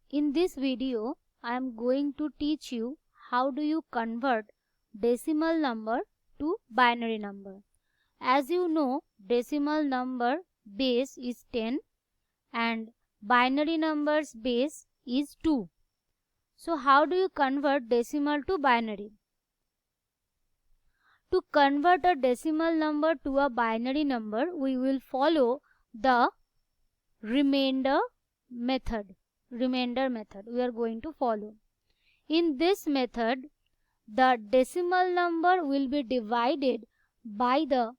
In this video, I am going to teach you how do you convert decimal number to binary number. As you know, decimal number base is 10 and binary numbers base is 2. So how do you convert decimal to binary? To convert a decimal number to a binary number, we will follow the remainder method. We are going to follow. In this method, the decimal number will be divided by the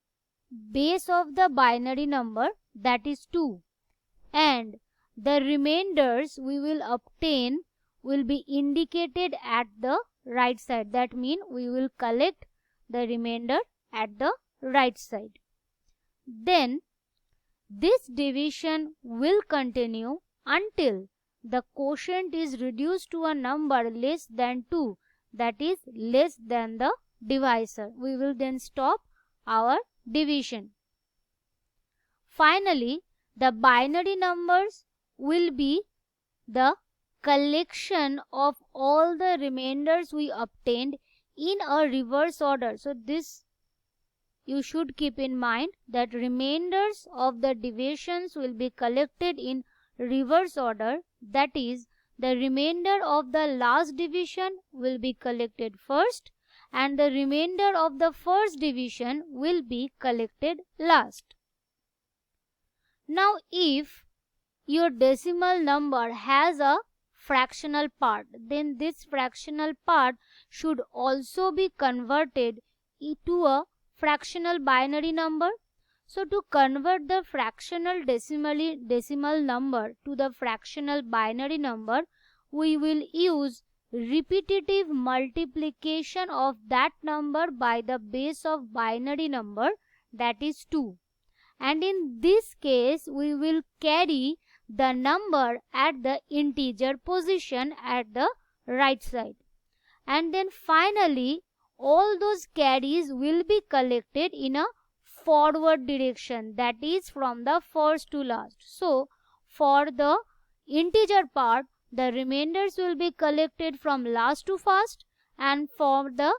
base of the binary number, that is 2, and the remainders we will obtain will be indicated at the right side. That means we will collect the remainder at the right side. Then this division will continue until the quotient is reduced to a number less than 2, that is less than the divisor. We will then stop our division. Finally, the binary numbers will be the collection of all the remainders we obtained in a reverse order. So this you should keep in mind that remainders of the divisions will be collected in reverse order. That is, the remainder of the last division will be collected first and the remainder of the first division will be collected last. Now if your decimal number has a fractional part, then this fractional part should also be converted into a fractional binary number. So to convert the fractional decimal number to the fractional binary number, we will use repetitive multiplication of that number by the base of binary number, that is 2. And in this case, we will carry the number at the integer position at the right side. And then finally, all those carries will be collected in a forward direction, that is from the first to last. So for the integer part, the remainders will be collected from last to first, and for the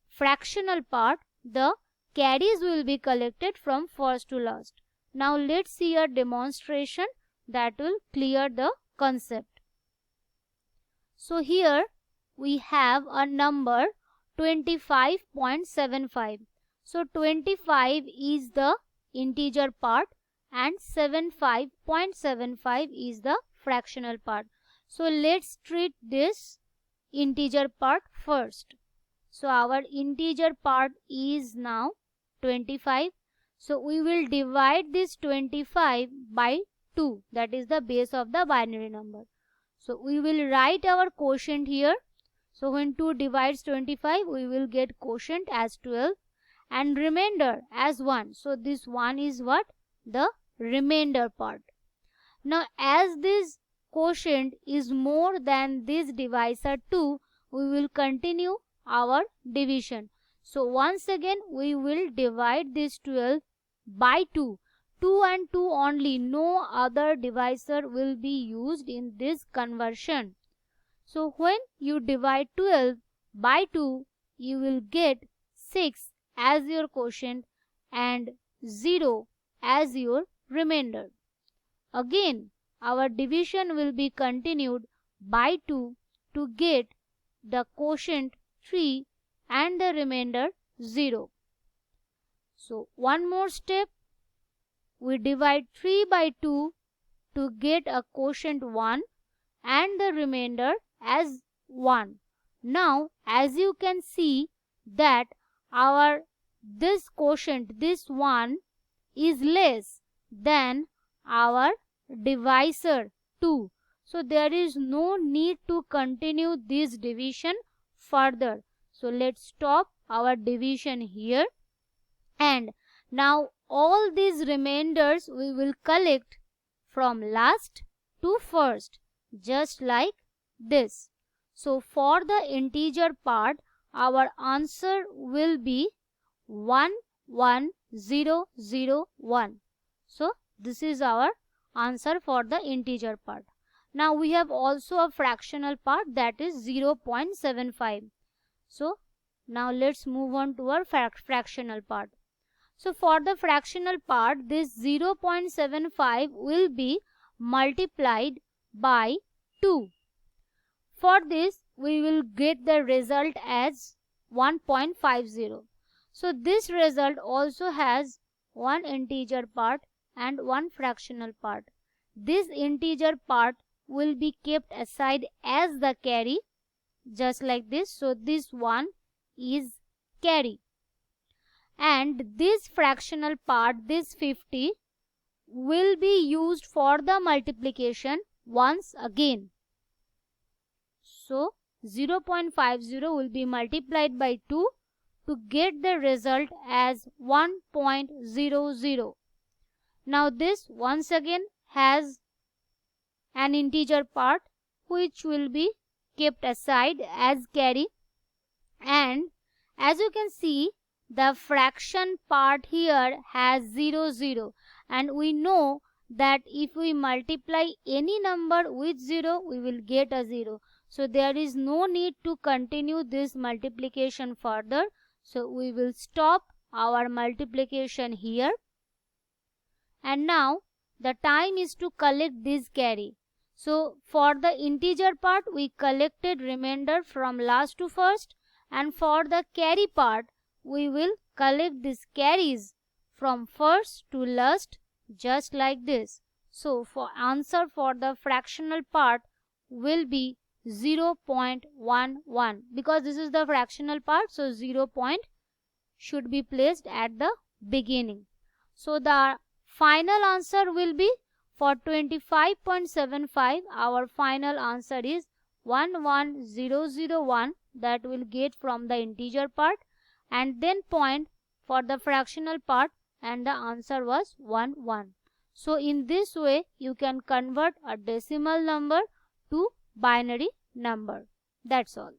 fractional part, the carries will be collected from first to last. Now let's see a demonstration that will clear the concept. So here we have a number 25.75. So 25 is the integer part and 75.75 is the fractional part. So let's treat this integer part first. So our integer part is now 25. So we will divide this 25 by 2, that is the base of the binary number. So we will write our quotient here. So when 2 divides 25, we will get quotient as 12 and remainder as 1. So this 1 is what? The remainder part. Now as this quotient is more than this divisor 2, we will continue our division. So once again we will divide this 12 by 2. 2 and 2 only, no other divisor will be used in this conversion. So when you divide 12 by 2, you will get 6 as your quotient and 0 as your remainder. Again, our division will be continued by 2 to get the quotient 3 and the remainder 0. So one more step, we divide 3 by 2 to get a quotient 1 and the remainder as 1. Now as you can see that our this quotient, this 1 is less than our divisor 2. So there is no need to continue this division further. So let's stop our division here. And now all these remainders we will collect from last to first, just like this. So for the integer part, our answer will be 11001. So this is our answer for the integer part. Now we have also a fractional part, that is 0.75. So now let's move on to our fractional part. So for the fractional part, this 0.75 will be multiplied by 2. For this, we will get the result as 1.50. So this result also has one integer part and one fractional part. This integer part will be kept aside as the carry, just like this. So this one is carry. And this fractional part, this 50, will be used for the multiplication once again. So 0.50 will be multiplied by 2 to get the result as 1.00. Now this once again has an integer part which will be kept aside as carry, and as you can see, the fraction part here has 0, and we know that if we multiply any number with 0, we will get a 0. So there is no need to continue this multiplication further. So we will stop our multiplication here. And now the time is to collect this carry. So for the integer part, we collected remainder from last to first, and for the carry part, we will collect these carries from first to last, just like this. So for answer for the fractional part will be 0.11, because this is the fractional part, so 0 point should be placed at the beginning. So the final answer will be, for 25.75, our final answer is 11001, that will get from the integer part, and then point for the fractional part, and the answer was 11. So in this way you can convert a decimal number to binary number. That's all.